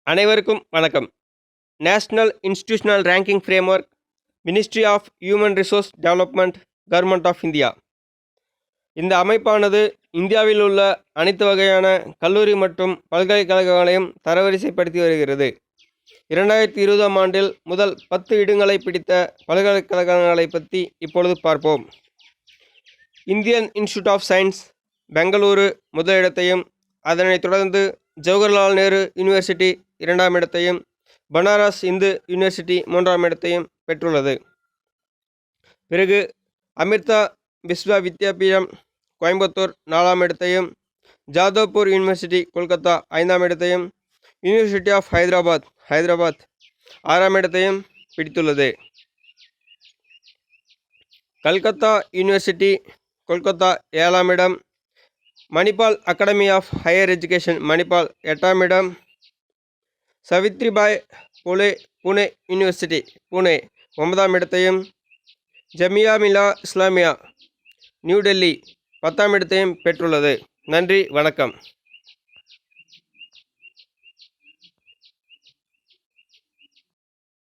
அனைவருக்கும் வணக்கம். National institutional ranking framework, ministry of human resource development, government of India. இந்த அமைப்பானது இந்தியாவில் உள்ள அனைத்து வகையான கல்லூரி மற்றும் பல்கலைக்கழகங்களையும் தரவரிசைப்படுத்தி வருகிறது. 2020ஆம் ஆண்டில் முதல் 10 இடங்களை பிடித்த பல்கலைக்கழகங்களை பற்றி இப்பொழுது பார்ப்போம். Indian institute of science Bengaluru முதல் இடத்தையும், அதனைத் தொடர்ந்து ஜவஹர்லால் நேரு யூனிவர்சிட்டி 2ஆம் இடத்தையும், பனாரஸ் இந்து யூனிவர்சிட்டி 3ஆம் இடத்தையும் பெற்றுள்ளது. பிறகு அமிர்தா விஸ்வ வித்யாபீடம் கோயம்புத்தூர் 4ஆம் இடத்தையும், ஜாதவ்பூர் யூனிவர்சிட்டி கொல்கத்தா 5ஆம் இடத்தையும், யூனிவர்சிட்டி ஆஃப் ஹைதராபாத் 6ஆம் இடத்தையும் பிடித்துள்ளது. கல்கத்தா யூனிவர்சிட்டி கொல்கத்தா 7ஆம் இடம், Manipal academy of higher education Manipal 8ஆம் இடம், சவித்ரிபாய் புனே யூனிவர்சிட்டி புனே 9ஆம் இடத்தையும், ஜமியா மில்லா இஸ்லாமியா நியூ டெல்லி 10ஆம் இடத்தையும் பெற்றுள்ளது. நன்றி, வணக்கம்.